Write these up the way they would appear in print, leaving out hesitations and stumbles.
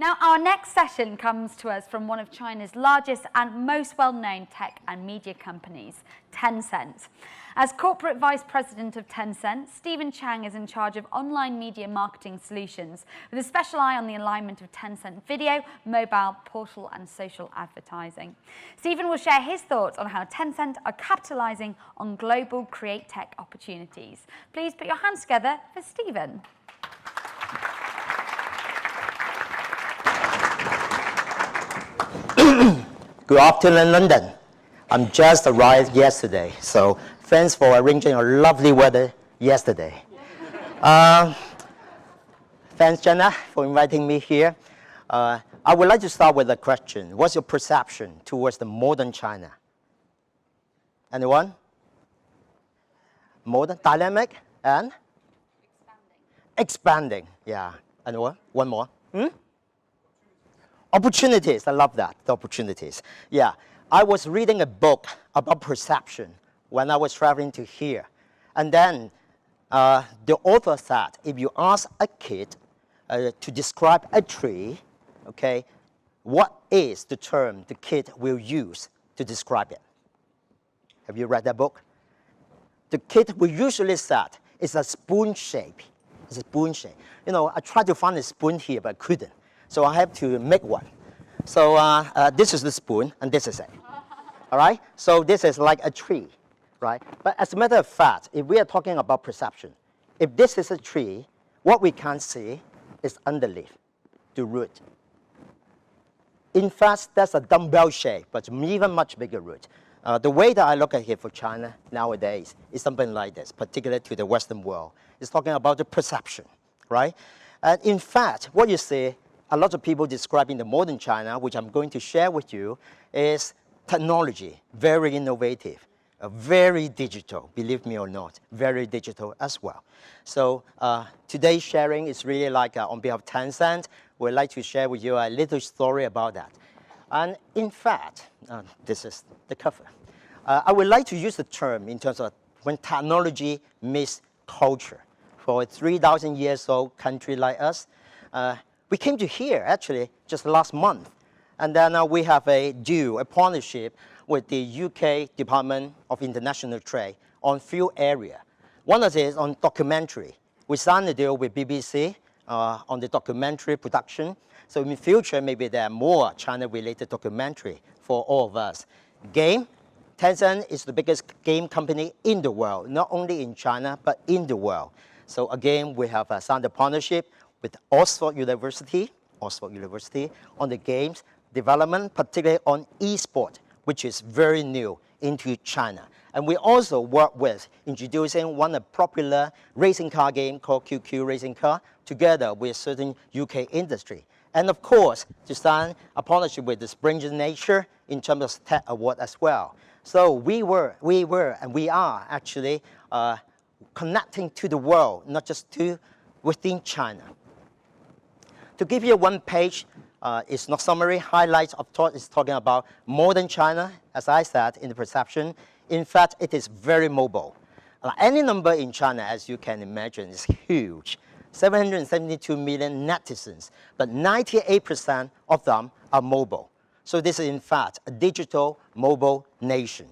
Now, our next session comes to us from one of China's largest and most well-known tech and media companies, Tencent. As Corporate Vice President of Tencent, Stephen Chang is in charge of online media marketing solutions, with a special eye on the alignment of Tencent video, mobile, portal and social advertising. Stephen will share his thoughts on how Tencent are capitalizing on global Createch opportunities. Please put your hands together for Stephen. Good afternoon, London. I'm just arrived yesterday, so thanks for arranging a lovely weather yesterday. Thanks, Jenna, for inviting me here. I would like to start with a question. What's your perception towards the modern China? Anyone? Modern, dynamic, and? Expanding, yeah. Anyone? One more? Opportunities, I love that, the opportunities. Yeah, I was reading a book about perception when I was traveling to here. And then the author said, if you ask a kid to describe a tree, okay, what is the term the kid will use to describe it? Have you read that book? The kid will usually say it's a spoon shape. It's a spoon shape. You know, I tried to find a spoon here, but I couldn't. So I have to make one. So this is the spoon, and this is it. All right? So this is like a tree, right? But as a matter of fact, if we are talking about perception, if this is a tree, what we can't see is underneath, the root. In fact, that's a dumbbell shape, but even much bigger root. The way that I look at it for China nowadays is something like this, particularly to the Western world. It's talking about the perception, right? And in fact, what you see, a lot of people describing the modern China, which I'm going to share with you, is technology, very innovative, very digital, believe me or not, very digital as well. So today's sharing is really like on behalf of Tencent, we'd like to share with you a little story about that. And in fact, this is the cover. I would like to use the term in terms of when technology meets culture. For a 3,000 years old country like us, we came to here actually just last month. And then we have a deal, a partnership with the UK Department of International Trade on few areas. One of it is on documentary. We signed a deal with BBC on the documentary production. So in the future, maybe there are more China-related documentary for all of us. Game, Tencent is the biggest game company in the world, not only in China, but in the world. So again, we have signed a partnership with Oxford University on the games development, particularly on e-sport, which is very new into China. And we also work with introducing one popular racing car game called QQ Racing Car, together with certain UK industry. And of course, to sign a partnership with the Springer Nature in terms of tech award as well. So we were, and we are actually connecting to the world, not just to within China. To give you one page, it's not summary, highlights of thought is talking about modern China, as I said, in the perception. In fact, it is very mobile. Any number in China, as you can imagine, is huge. 772 million netizens, but 98% of them are mobile. So this is, in fact, a digital mobile nation.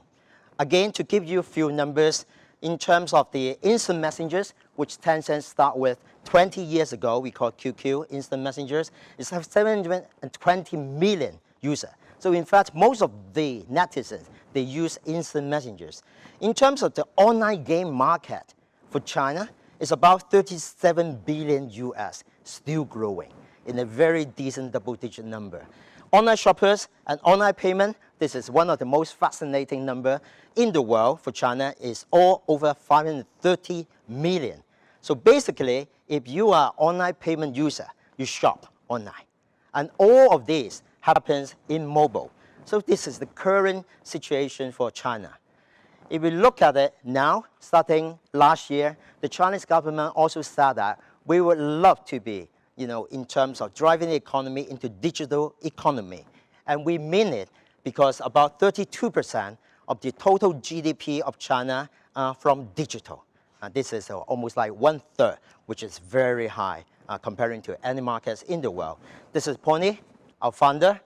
Again, to give you a few numbers, in terms of the instant messengers, which Tencent started with 20 years ago, we call QQ instant messengers, it's 720 million users. So in fact, most of the netizens, they use instant messengers. In terms of the online game market for China, it's about 37 billion US, still growing in a very decent double-digit number. Online shoppers and online payment, this is one of the most fascinating number in the world for China, is all over 530 million. So basically, if you are an online payment user, you shop online. And all of this happens in mobile. So this is the current situation for China. If we look at it now, starting last year, the Chinese government also said that we would love to be, in terms of driving the economy into digital economy. And we mean it because about 32% of the total GDP of China are from digital. This is almost like 1/3, which is very high comparing to any markets in the world. This is Pony, our founder.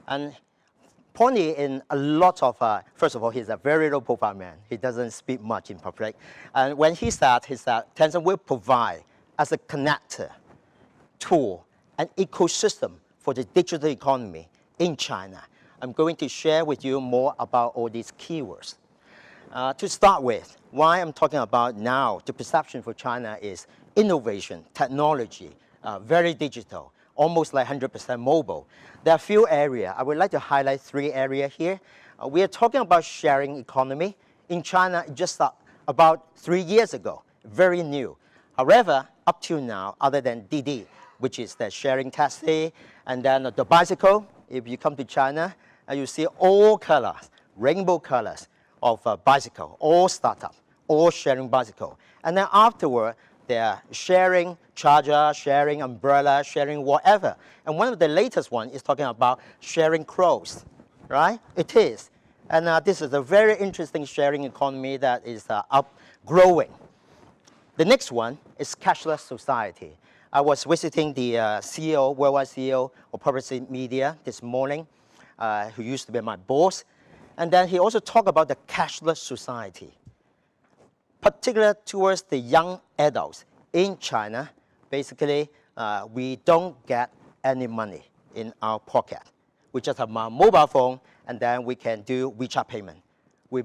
And Pony, in a lot of, first of all, he's a very low profile man. He doesn't speak much in public. And when he said, Tencent will provide as a connector, tool, and ecosystem for the digital economy in China. I'm going to share with you more about all these keywords. To start with, why I'm talking about now, the perception for China is innovation, technology, very digital, almost like 100% mobile. There are a few areas. I would like to highlight 3 areas here. We are talking about sharing economy. In China, just about 3 years ago, very new. However, up to now, other than Didi, which is the sharing taxi, and then the bicycle, if you come to China, you see all colors, rainbow colors of bicycle, all startup, all sharing bicycle. And then afterward, they're sharing charger, sharing umbrella, sharing whatever. And one of the latest one is talking about sharing clothes, right? It is. And this is a very interesting sharing economy that is growing. The next one is cashless society. I was visiting the CEO, worldwide CEO of Public Media this morning, who used to be my boss. And then he also talked about the cashless society, particularly towards the young adults in China. Basically, we don't get any money in our pocket. We just have our mobile phone, and then we can do WeChat payment. We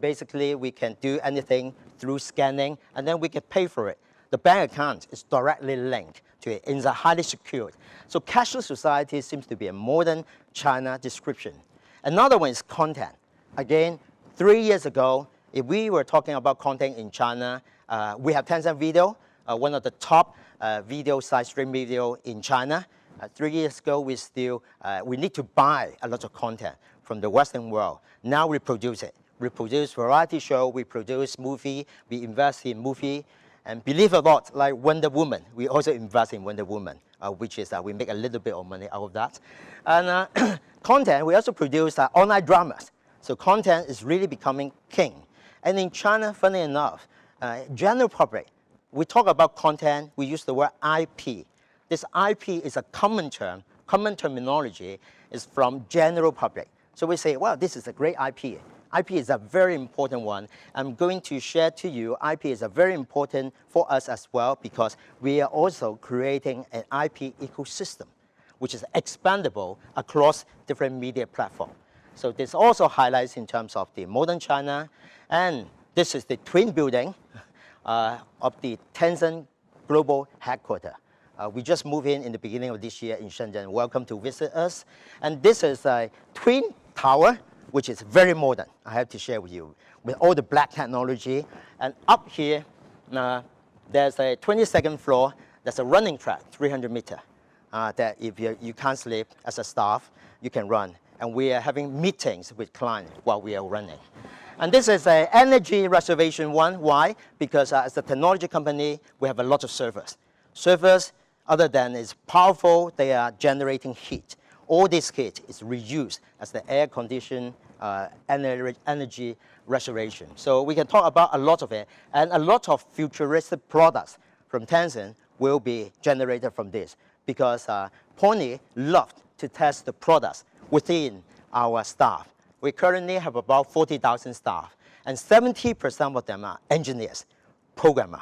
can do anything through scanning, and then we can pay for it. The bank account is directly linked to it. It's highly secured. So cashless society seems to be a modern China description. Another one is content. Again, 3 years ago, if we were talking about content in China, we have Tencent Video, one of the top video site stream video in China. 3 years ago, we need to buy a lot of content from the Western world. Now we produce it. We produce variety show, we produce movie, we invest in movie. And believe it or not, like Wonder Woman, we also invest in Wonder Woman, which is we make a little bit of money out of that. And content, we also produce online dramas. So content is really becoming king. And in China, funny enough, general public, we talk about content, we use the word IP. This IP is a common term, common terminology is from general public. So we say, well, this is a great IP. IP is a very important one. I'm going to share to you, IP is a very important for us as well because we are also creating an IP ecosystem, which is expandable across different media platforms. So this also highlights in terms of the modern China, and this is the twin building of the Tencent global headquarters. We just moved in the beginning of this year in Shenzhen. Welcome to visit us. And this is a twin tower, which is very modern, I have to share with you, with all the black technology. And up here, there's a 22nd floor, there's a running track, 300 meters, that if you can't sleep as a staff, you can run. And we are having meetings with clients while we are running. And this is an energy reservation one. Why? Because as a technology company, we have a lot of servers. Servers, other than it's powerful, they are generating heat. All this heat is reused as the air condition energy reservation. So we can talk about a lot of it. And a lot of futuristic products from Tencent will be generated from this because Pony loved to test the products within our staff. We currently have about 40,000 staff, and 70% of them are engineers, programmers,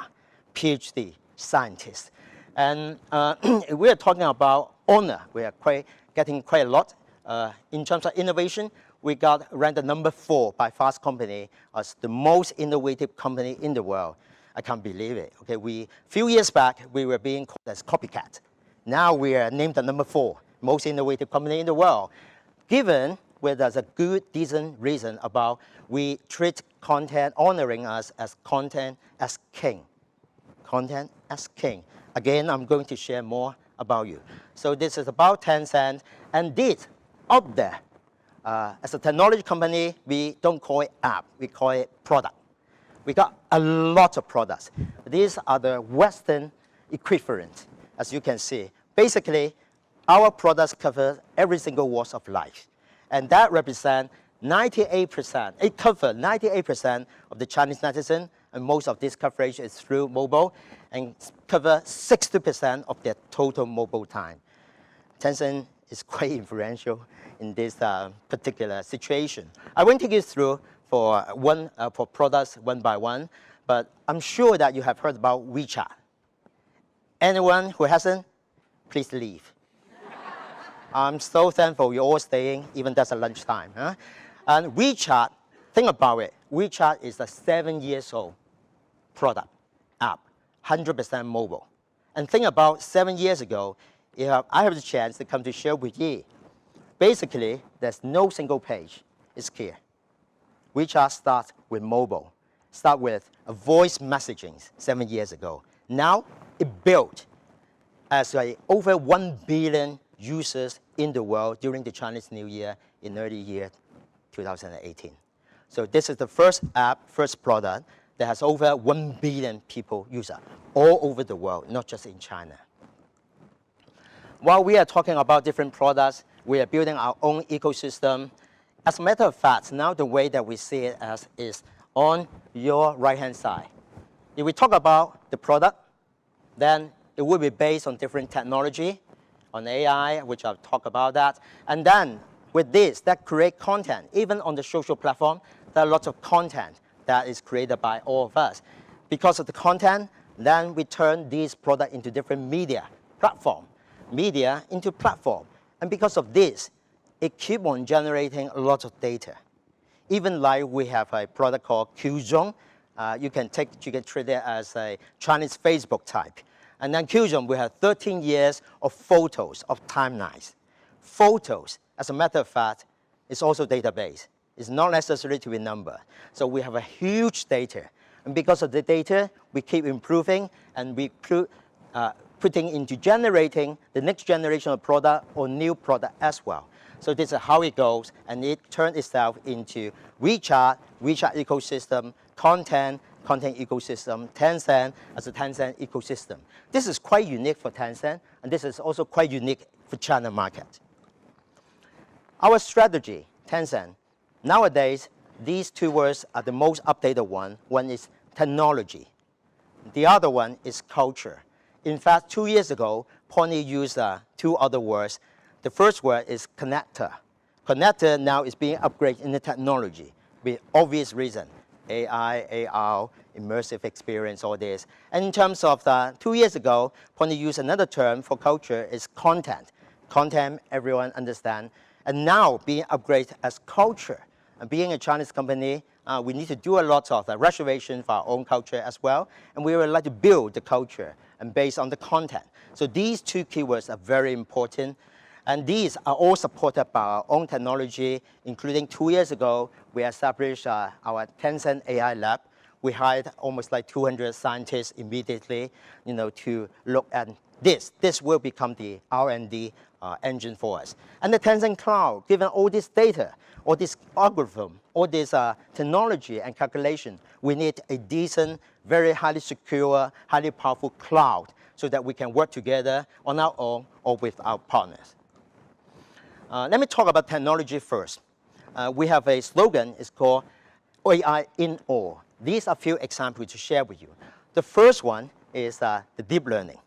PhD, scientists. And we are talking about honor. We are getting quite a lot. In terms of innovation, we got ranked number 4 by Fast Company as the most innovative company in the world. I can't believe it. Okay, few years back, we were being called as copycat. Now we are named the number 4 most innovative company in the world. Given where there's a good, decent reason about we treat content, honoring us as content as king. Content as king. Again, I'm going to share more about you. So this is about Tencent, and this up there, as a technology company, we don't call it app, we call it product. We got a lot of products. These are the Western equivalent, as you can see. Basically, our products cover every single walk of life. And that represents 98%, it covers 98% of the Chinese netizens and most of this coverage is through mobile, and cover 60% of their total mobile time. Tencent is quite influential in this particular situation. I won't take you through for products one by one, but I'm sure that you have heard about WeChat. Anyone who hasn't, please leave. I'm so thankful you're all staying, even that's at lunchtime. Huh? And WeChat, think about it. WeChat is a 7-year-old product, app, 100% mobile. And think about 7 years ago, I have the chance to come to share with you. Basically, there's no single page. It's clear. WeChat starts with mobile, start with a voice messaging 7 years ago. Now, it built as over 1 billion users in the world during the Chinese New Year in early year 2018. So this is the first app, first product that has over 1 billion people user all over the world, not just in China. While we are talking about different products, we are building our own ecosystem. As a matter of fact, now the way that we see it as is on your right-hand side. If we talk about the product, then it will be based on different technology, on AI, which I'll talk about that. And then with this, that create content. Even on the social platform, there are lots of content that is created by all of us. Because of the content, then we turn these products into different media platform, media into platform. And because of this, it keeps on generating a lot of data. Even like we have a product called Qzone. You can treat it as a Chinese Facebook type. And then Qzone, we have 13 years of photos, of timelines. Photos, as a matter of fact, is also database. It's not necessary to be numbered. So we have a huge data. And because of the data, we keep improving, and we putting into generating the next generation of product or new product as well. So this is how it goes, and it turned itself into WeChat ecosystem, content ecosystem, Tencent as a Tencent ecosystem. This is quite unique for Tencent, and this is also quite unique for China market. Our strategy, Tencent, nowadays, these two words are the most updated one. One is technology. The other one is culture. In fact, 2 years ago, Pony used 2 other words. The first word is connector. Connector now is being upgraded in the technology with obvious reason. AI, AR, immersive experience, all this. And in terms of 2 years ago, Pony used another term for culture is content. Content, everyone understand. And now being upgraded as culture. And being a Chinese company, we need to do a lot of reservation for our own culture as well. And we would like to build the culture and based on the content. So these 2 keywords are very important. And these are all supported by our own technology, including 2 years ago, we established our Tencent AI Lab. We hired almost like 200 scientists immediately, to look at this. This will become the R&D engine for us. And the Tencent Cloud, given all this data, all this algorithm, all this technology and calculation, we need a decent, very highly secure, highly powerful cloud so that we can work together on our own or with our partners. Let me talk about technology first. We have a slogan, it's called AI in all. These are a few examples to share with you. The first one is the deep learning,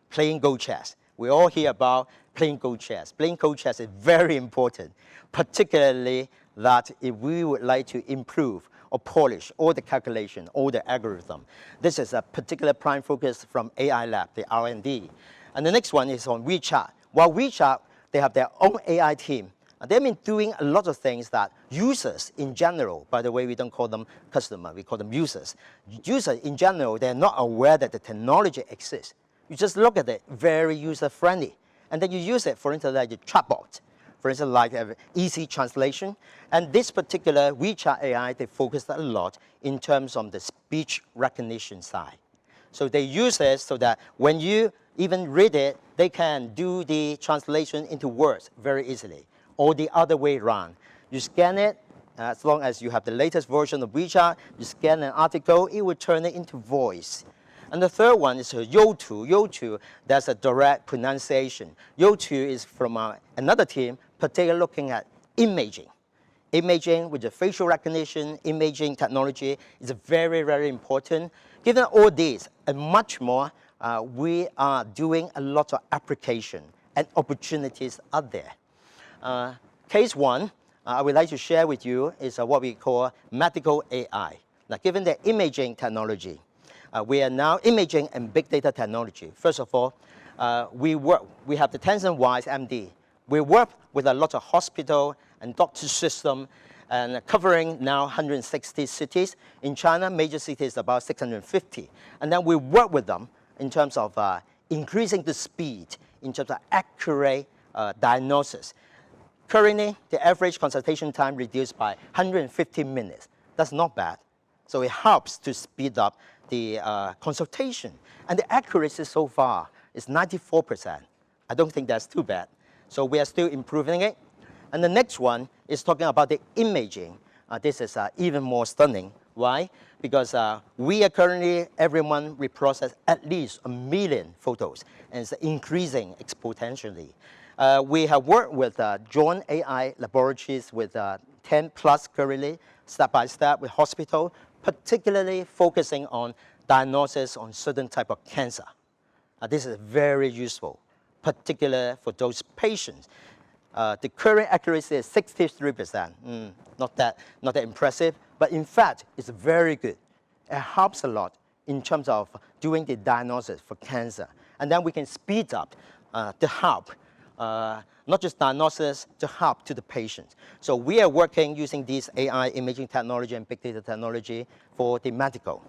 playing Go chess. We all hear about playing Go chess. Playing Go chess is very important, particularly that if we would like to improve or polish all the calculation, all the algorithm. This is a particular prime focus from AI Lab, the R&D. And the next one is on WeChat. While WeChat, they have their own AI team. And they've been doing a lot of things that users in general, by the way, we don't call them customers, we call them users. Users in general, they're not aware that the technology exists. You just look at it, very user-friendly. And then you use it, for instance, like a chatbot, for instance, like easy translation. And this particular WeChat AI, they focused a lot in terms of the speech recognition side. So they use it so that when you even read it, they can do the translation into words very easily. Or the other way around. You scan it, as long as you have the latest version of WeChat, you scan an article, it will turn it into voice. And the third one is Youtu. Youtu, that's a direct pronunciation. Youtu is from another team, particularly looking at imaging. imaging with the facial recognition, imaging technology is very, very important. Given all this and much more, we are doing a lot of application and opportunities out there. Case one, I would like to share with you is what we call medical AI. Now, given the imaging technology, we are now imaging and big data technology. First of all, we have the Tencent Wise MD. We work with a lot of hospital and doctor system and covering now 160 cities. In China, major cities about 650. And then we work with them in terms of increasing the speed, in terms of accurate diagnosis. Currently, the average consultation time reduced by 150 minutes. That's not bad. So it helps to speed up the consultation. And the accuracy so far is 94%. I don't think that's too bad. So we are still improving it. And the next one is talking about the imaging. This is even more stunning. Why? Because we are currently, every month, we process at least 1 million photos, and it's increasing exponentially. We have worked with joint AI laboratories with 10 plus currently, step by step with hospital, particularly focusing on diagnosis on certain type of cancer. This is very useful, particularly for those patients. The current accuracy is 63%. Not that impressive, but in fact, it's very good. It helps a lot in terms of doing the diagnosis for cancer. And then we can speed up the help, not just diagnosis, to help to the patient. So we are working using this AI imaging technology and big data technology for the medical.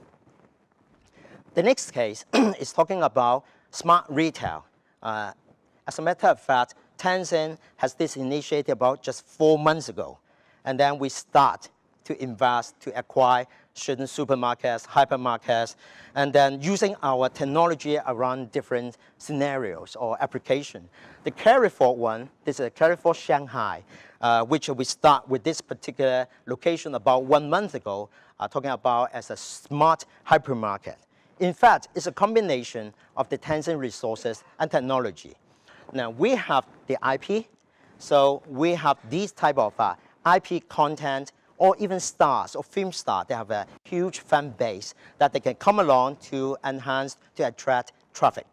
The next case is talking about smart retail. As a matter of fact, Tencent has this initiative about just 4 months ago. And then we start to invest to acquire certain supermarkets, hypermarkets, and then using our technology around different scenarios or application. The Carrefour one, this is Carrefour Shanghai, which we start with this particular location about 1 month ago, talking about as a smart hypermarket. In fact, it's a combination of the Tencent resources and technology. Now, we have the IP, so we have these type of IP content, or even stars or film stars. They have a huge fan base that they can come along to enhance, to attract traffic.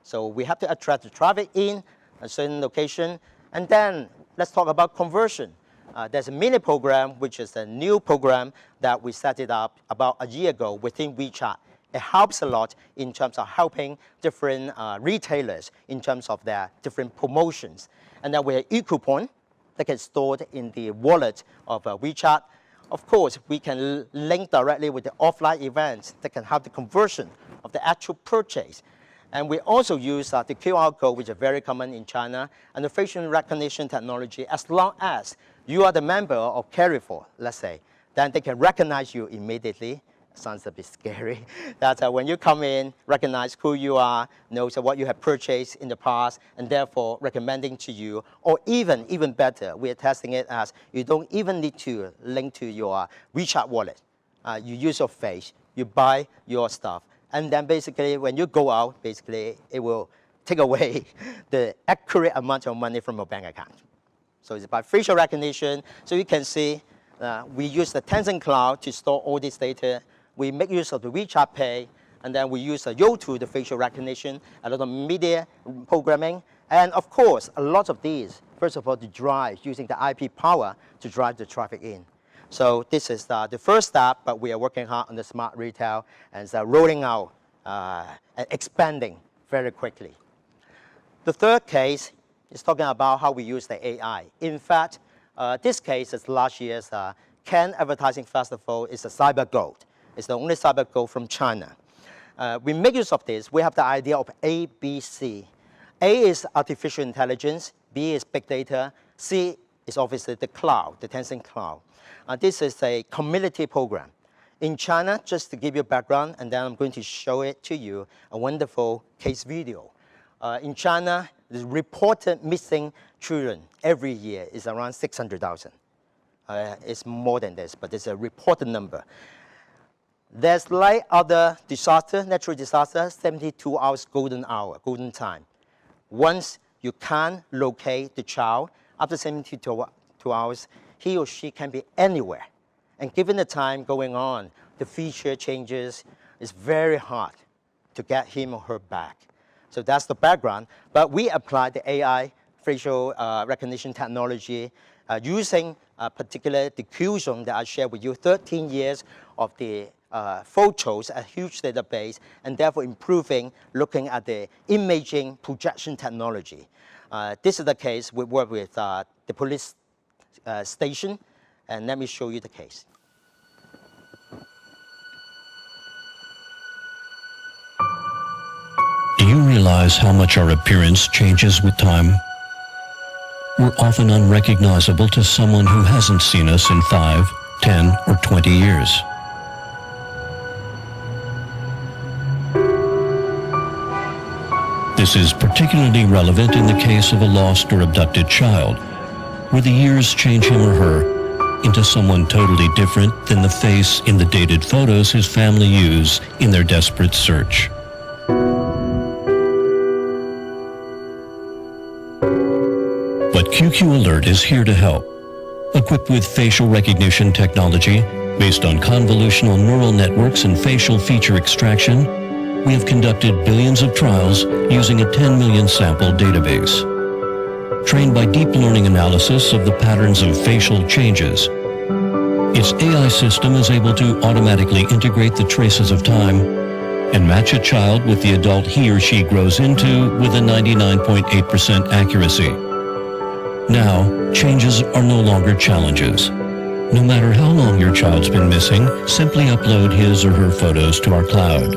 So we have to attract the traffic in a certain location. And then let's talk about conversion. There's a mini program, which is a new program that we set it up about a year ago within WeChat. It helps a lot in terms of helping different retailers in terms of their different promotions. And then we have e-coupon that can stored in the wallet of WeChat. Of course, we can link directly with the offline events that can help the conversion of the actual purchase. And we also use the QR code, which is very common in China, and the facial recognition technology. As long as you are the member of Carrefour, let's say, then they can recognize you immediately. Sounds a bit scary. That when you come in, recognize who you are, knows what you have purchased in the past, and therefore recommending to you. Or even better, we are testing it as you don't even need to link to your WeChat wallet. You use your face, you buy your stuff, and then basically when you go out, basically it will take away the accurate amount of money from your bank account. So it's by facial recognition. So you can see we use the Tencent Cloud to store all this data. We make use of the WeChat Pay, and then we use Youtu, the facial recognition, a lot of media programming, and of course, a lot of these, first of all, to drive, using the IP power to drive the traffic in. So this is the first step, but we are working hard on the smart retail and rolling out and expanding very quickly. The third case is talking about how we use the AI. In fact, this case is last year's Cannes Advertising Festival. It's a cyber gold. It's the only cyber gold from China. We make use of this. We have the idea of A, B, C. A is artificial intelligence, B is big data, C is obviously the cloud, the Tencent cloud. This is a community program. In China, just to give you a background, and then I'm going to show it to you, a wonderful case video. In China, the reported missing children every year is around 600,000. It's more than this, but it's a reported number. There's like other disaster, natural disaster, 72 hours golden hour, golden time. Once you can't locate the child, after 72 hours, he or she can be anywhere. And given the time going on, the feature changes, it's very hard to get him or her back. So that's the background. But we apply the AI facial recognition technology using particular the Q-zone that I shared with you, 13 years of the photos, a huge database, and therefore improving looking at the imaging projection technology. This is the case we work with the police station, and let me show you the case. Do you realize how much our appearance changes with time? We're often unrecognizable to someone who hasn't seen us in 5, 10, or 20 years. This is particularly relevant in the case of a lost or abducted child, where the years change him or her into someone totally different than the face in the dated photos his family use in their desperate search. But QQ Alert is here to help. Equipped with facial recognition technology based on convolutional neural networks and facial feature extraction, we have conducted billions of trials using a 10 million sample database. Trained by deep learning analysis of the patterns of facial changes, its AI system is able to automatically integrate the traces of time and match a child with the adult he or she grows into with a 99.8% accuracy. Now, changes are no longer challenges. No matter how long your child's been missing, simply upload his or her photos to our cloud.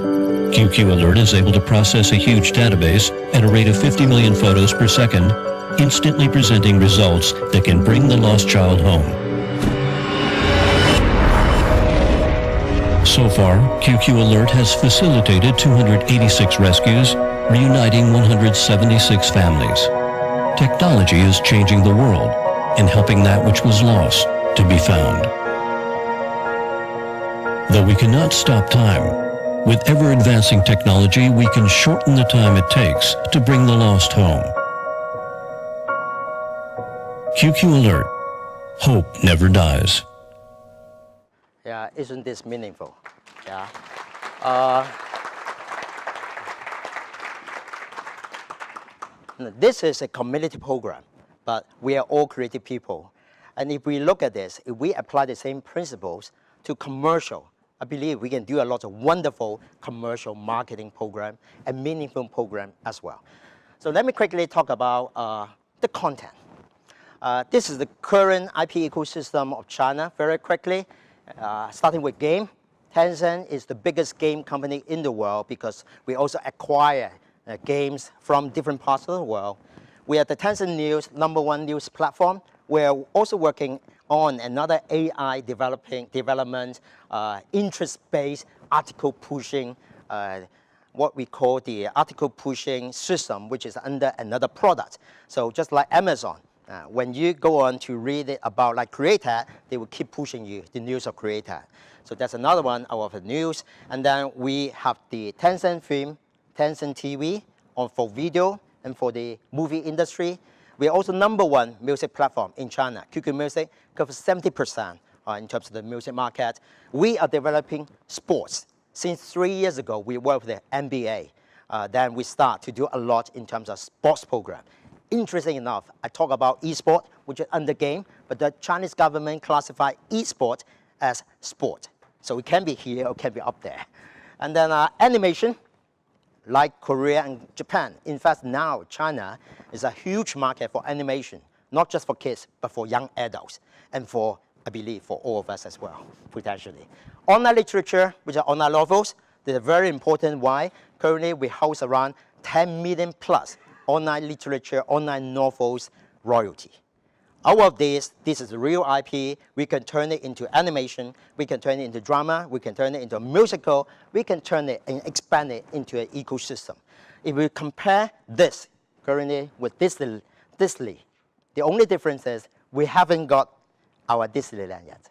QQ Alert is able to process a huge database at a rate of 50 million photos per second, instantly presenting results that can bring the lost child home. So far, QQ Alert has facilitated 286 rescues, reuniting 176 families. Technology is changing the world and helping that which was lost to be found. Though we cannot stop time, with ever-advancing technology, we can shorten the time it takes to bring the lost home. QQ Alert. Hope never dies. Yeah, isn't this meaningful? Yeah. This is a community program, but we are all creative people. And if we look at this, if we apply the same principles to commercial, I believe we can do a lot of wonderful commercial marketing program and meaningful program as well. So let me quickly talk about the content. This is the current IP ecosystem of China very quickly, starting with game. Tencent is the biggest game company in the world because we also acquire games from different parts of the world. We are the Tencent News #1 news platform. We are also working on another AI development, interest-based article pushing, what we call the article pushing system, which is under another product. So just like Amazon, when you go on to read it about like Createch, they will keep pushing you the news of Createch. So that's another one out of the news. And then we have the Tencent Film, Tencent TV for video and for the movie industry. We are also #1 music platform in China. QQ Music covers 70% in terms of the music market. We are developing sports. Since 3 years ago, we work with the NBA. Then we start to do a lot in terms of sports program. Interesting enough, I talk about e-sport, which is under game, but the Chinese government classifies e-sport as sport. So it can be here or can be up there. And then animation, like Korea and Japan. In fact, now China is a huge market for animation, not just for kids, but for young adults, and for, I believe, for all of us as well, potentially. Online literature, which are online novels, they're very important. Why? Currently, we house around 10 million plus online literature, online novels royalty. Out of this is real IP. We can turn it into animation. We can turn it into drama. We can turn it into a musical. We can turn it and expand it into an ecosystem. If we compare this currently with Disney, the only difference is we haven't got our Disneyland yet.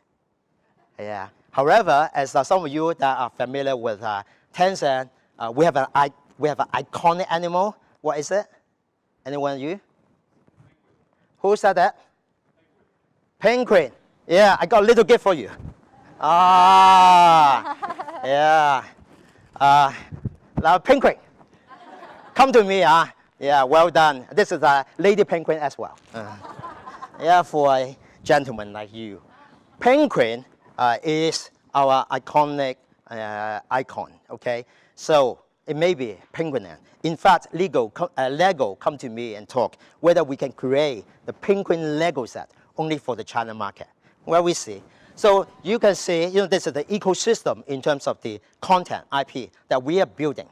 Yeah. However, as some of you that are familiar with Tencent, we have an iconic animal. What is it? Anyone of you? Who said that? Penguin. Yeah, I got a little gift for you. Ah, yeah. Now, penguin, come to me. Yeah, well done. This is a lady penguin as well. Yeah, for a gentleman like you. Penguin is our iconic icon, okay? So it may be penguin. In fact, Lego come to me and talk whether we can create the penguin Lego set only for the China market. Well, we see. So you can see, this is the ecosystem in terms of the content, IP, that we are building.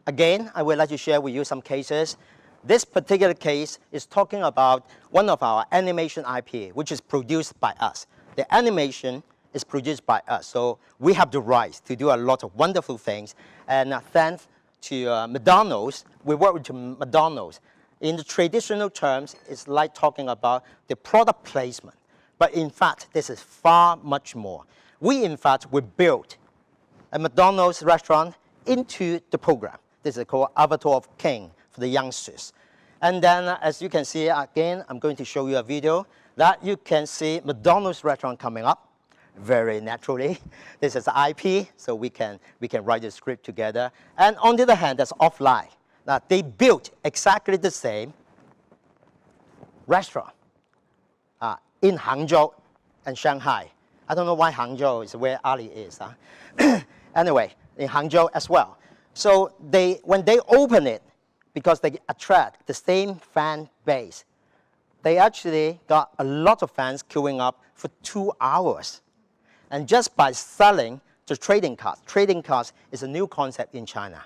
Again, I would like to share with you some cases. This particular case is talking about one of our animation IP, which is produced by us. The animation is produced by us, so we have the right to do a lot of wonderful things. And thanks to McDonald's, we work with McDonald's. In the traditional terms, it's like talking about the product placement. But in fact, this is far much more. We, in fact, we built a McDonald's restaurant into the program. This is called Avatar of King for the youngsters. And then, as you can see, again, I'm going to show you a video that you can see McDonald's restaurant coming up very naturally. This is IP, so we can write the script together. And on the other hand, that's offline. Now, they built exactly the same restaurant in Hangzhou and Shanghai. I don't know why Hangzhou is where Ali is. Anyway, in Hangzhou as well. So when they open it, because they attract the same fan base, they actually got a lot of fans queuing up for 2 hours. And just by selling the trading cards is a new concept in China.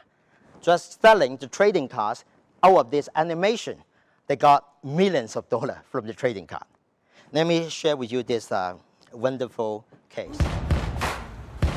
Just selling the trading cards out of this animation, they got millions of dollars from the trading card. Let me share with you this wonderful case.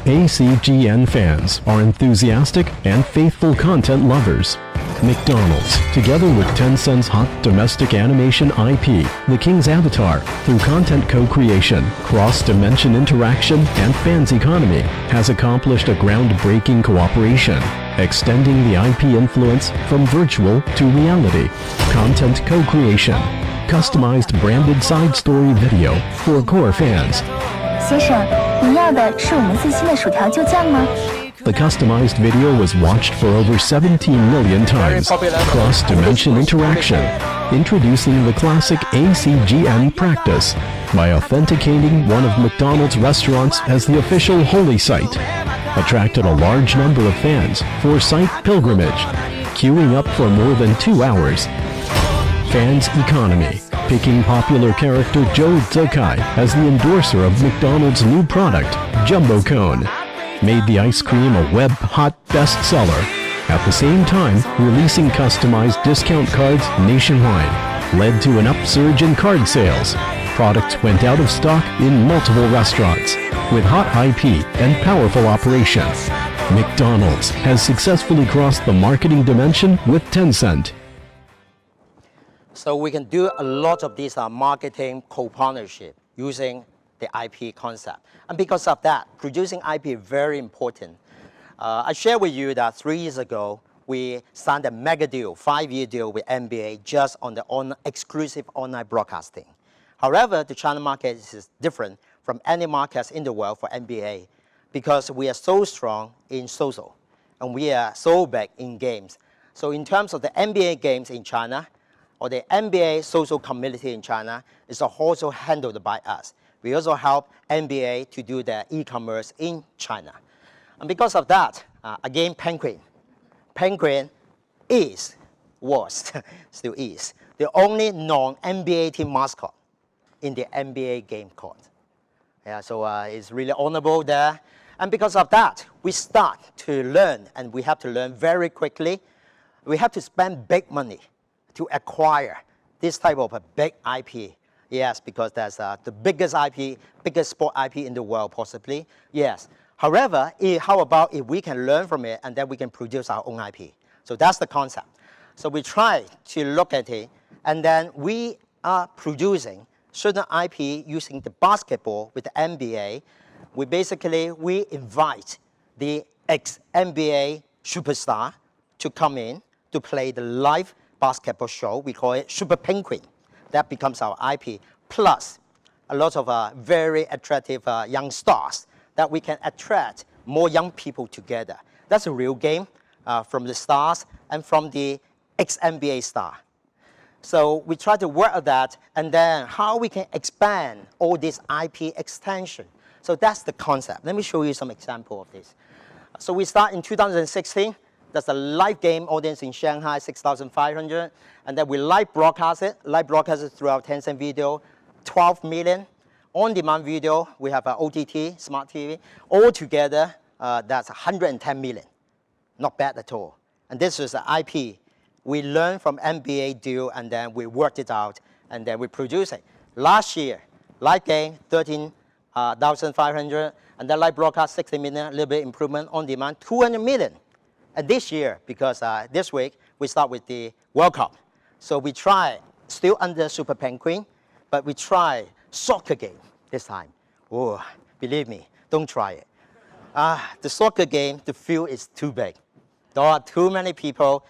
ACGN fans are enthusiastic and faithful content lovers. McDonald's, together with Tencent's hot domestic animation IP, The King's Avatar, through content co-creation, cross-dimension interaction, and fans economy, has accomplished a groundbreaking cooperation, extending the IP influence from virtual to reality. Content co-creation, customized branded side story video for core fans. 先生，您要的是我们最新的薯条就酱吗？ The customized video was watched for over 17 million times. Cross-dimension interaction, introducing the classic ACGN practice by authenticating one of McDonald's restaurants as the official holy site, attracted a large number of fans for site pilgrimage, queuing up for more than 2 hours. Fans economy, picking popular character Zhou Zikai as the endorser of McDonald's new product, Jumbo Cone, made the ice cream a web hot bestseller. At the same time, releasing customized discount cards nationwide led to an upsurge in card sales. Products went out of stock in multiple restaurants. With hot IP and powerful operation, McDonald's has successfully crossed the marketing dimension with Tencent. So we can do a lot of these marketing co-partnership using the IP concept. And because of that, producing IP is very important. I shared with you that 3 years ago, we signed a mega deal, 5-year deal with NBA just on the exclusive online broadcasting. However, the China market is different from any markets in the world for NBA because we are so strong in social and we are so big in games. So in terms of the NBA games in China, or the NBA social community in China, is also handled by us. We also help NBA to do their e-commerce in China. And because of that, again, Penguin was, still is, the only non-NBA team mascot in the NBA game court. Yeah, so it's really honorable there. And because of that, we start to learn, and we have to learn very quickly. We have to spend big money to acquire this type of a big IP. Yes, because that's the biggest IP, biggest sport IP in the world, possibly. Yes. However, how about if we can learn from it and then we can produce our own IP? So that's the concept. So we try to look at it, and then we are producing certain IP using the basketball with the NBA. We invite the ex-NBA superstar to come in to play the live basketball show. We call it Super Penguin. That becomes our IP. Plus, a lot of very attractive young stars that we can attract more young people together. That's a real game from the stars and from the ex-NBA star. So we try to work on that, and then how we can expand all this IP extension. So that's the concept. Let me show you some example of this. So we start in 2016. That's a live game audience in Shanghai, 6,500. And then we live broadcast it throughout Tencent Video, 12 million. On-demand video, we have OTT, Smart TV. All together, that's 110 million. Not bad at all. And this is the IP. We learned from NBA deal, and then we worked it out, and then we produced it. Last year, live game, 13,500, and then live broadcast, 60 million, a little bit improvement. On demand, 200 million. And this year, because this week, we start with the World Cup. So we try, still under Super Penguin, but we try soccer game this time. Oh, believe me, don't try it. The soccer game, the field is too big. There are too many people.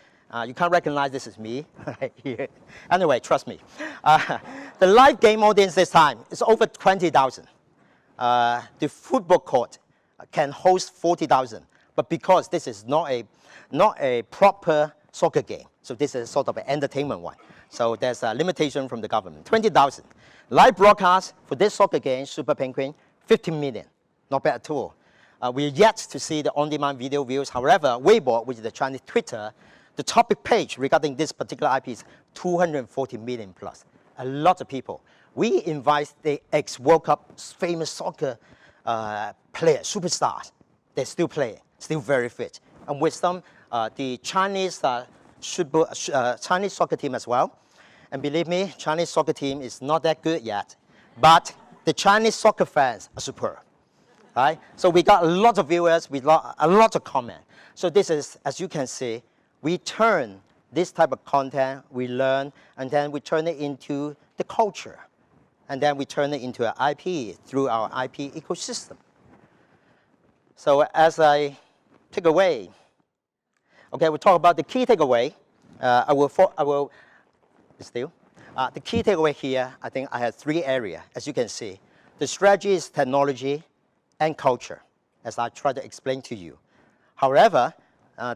You can't recognize this is me right here. Anyway, trust me. The live game audience this time is over 20,000. The football court can host 40,000, but because this is not a proper soccer game, so this is sort of an entertainment one. So there's a limitation from the government. 20,000. Live broadcast for this soccer game, Super Penguin, 15 million. Not bad at all. We're yet to see the on-demand video views. However, Weibo, which is the Chinese Twitter, the topic page regarding this particular IP is 240 million plus. A lot of people. We invite the ex-World Cup famous soccer players, superstars. They're still playing, still very fit. And with them, the Chinese Chinese soccer team as well. And believe me, Chinese soccer team is not that good yet. But the Chinese soccer fans are superb. Right? So we got a lot of viewers, we got a lot of comment. So this is, as you can see, we turn this type of content, we learn, and then we turn it into the culture. And then we turn it into an IP through our IP ecosystem. So as I take away, okay, we'll talk about the key takeaway. The key takeaway here, I think I have 3 areas, as you can see. The strategy is technology and culture, as I try to explain to you. However,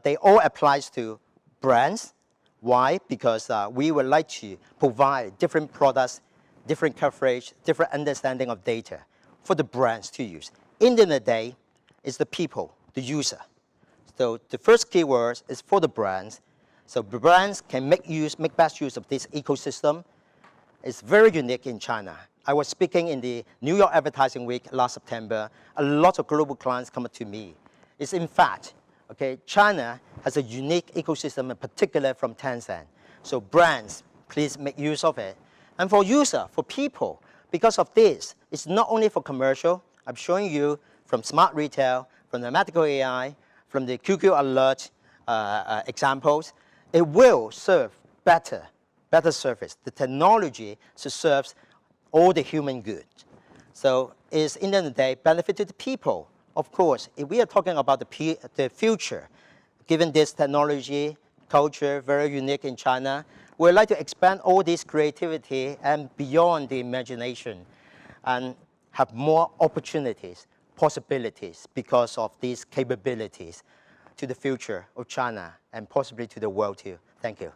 they all apply to brands. Why? Because we would like to provide different products, different coverage, different understanding of data for the brands to use. In the end of the day, it's the people, the user. So the first keyword is for the brands. So the brands can make best use of this ecosystem. It's very unique in China. I was speaking in the New York Advertising Week last September. A lot of global clients come to me. It's in fact, okay, China has a unique ecosystem, in particular from Tencent. So brands, please make use of it. And for user, for people, because of this, it's not only for commercial. I'm showing you from smart retail, from the medical AI, from the QQ alert examples. It will serve better service. The technology serves all the human good. So it's, in the end of the day, benefit to the people. Of course, if we are talking about the future, given this technology, culture, very unique in China, we'd like to expand all this creativity and beyond the imagination and have more opportunities, possibilities because of these capabilities to the future of China and possibly to the world too. Thank you.